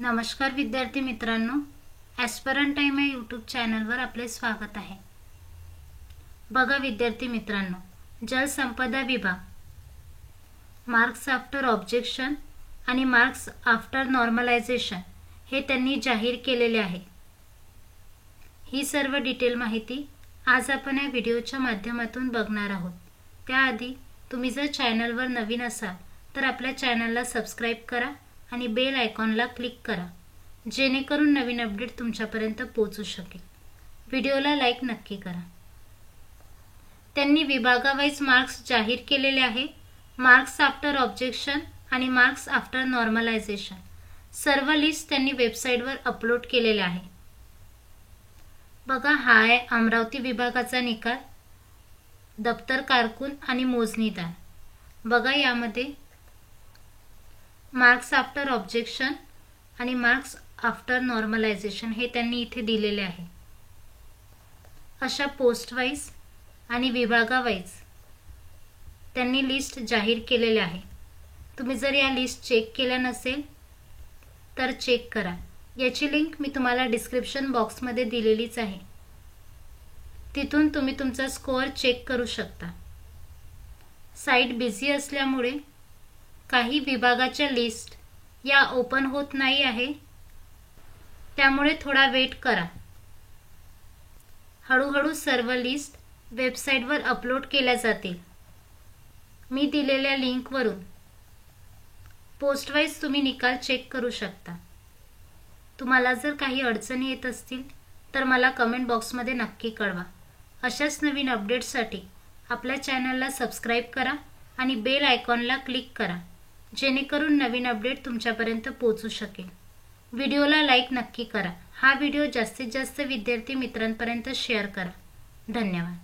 नमस्कार विद्यार्थी मित्रांनो, ॲस्पिरंट टाइम या यूट्यूब चॅनलवर आपले स्वागत आहे। बघा विद्यार्थी मित्रांनो, जलसंपदा विभाग मार्क्स आफ्टर ऑब्जेक्शन आणि मार्क्स आफ्टर नॉर्मलायझेशन हे त्यांनी जाहीर केलेले आहे। ही सर्व डिटेल माहिती आज आपण या व्हिडिओच्या माध्यमातून बघणार आहोत। त्याआधी तुम्ही जर चॅनलवर नवीन असाल तर आपल्या चॅनलला सबस्क्राइब करा आणि बेल आयकॉनला क्लिक करा, जेणेकरून नवीन अपडेट तुमच्यापर्यंत पोहोचू शकेल। व्हिडिओला लाईक नक्की करा। त्यांनी विभागावाईज मार्क्स जाहीर केलेले आहे। मार्क्स आफ्टर ऑब्जेक्शन आणि मार्क्स आफ्टर नॉर्मलायझेशन सर्व लिस्ट त्यांनी वेबसाईटवर अपलोड केलेले आहे। बघा, हा आहे अमरावती विभागाचा निकाल, दप्तर कारकून आणि मोजणीदार। बघा, यामध्ये मार्क्स आफ्टर ऑब्जेक्शन आणि मार्क्स आफ्टर नॉर्मलायझेशन हे त्यांनी इथे दिलेले आहे। अशा पोस्ट वाईज आणि विभागावाईज त्यांनी लिस्ट जाहीर केलेले आहे। तुम्ही जर या लिस्ट चेक केल्या नसेल तर चेक करा। याची लिंक मी तुम्हाला डिस्क्रिप्शन बॉक्समध्ये दिलेलीच आहे, तिथून तुम्ही तुमचा स्कोअर चेक करू शकता। साइट बिझी असल्यामुळे काही विभागाच्या लिस्ट या ओपन होत नाही आहे, त्यामुळे थोडा वेट करा। हळूहळू सर्व लिस्ट वेबसाईटवर अपलोड केल्या जातील। मी दिलेल्या लिंकवरून पोस्ट वाईज तुम्ही निकाल चेक करू शकता। तुम्हाला जर काही अडचणी येत असतील तर मला कमेंट बॉक्समध्ये नक्की कळवा। अशाच नवीन अपडेट्ससाठी आपल्या चॅनलला सबस्क्राइब करा आणि बेल आयकॉनला क्लिक करा, जेणेकरून नवीन अपडेट तुमच्यापर्यंत पोहोचू शकेल। व्हिडिओला लाईक नक्की करा। हा व्हिडिओ जास्तीत जास्त विद्यार्थी मित्रांपर्यंत शेअर करा। धन्यवाद।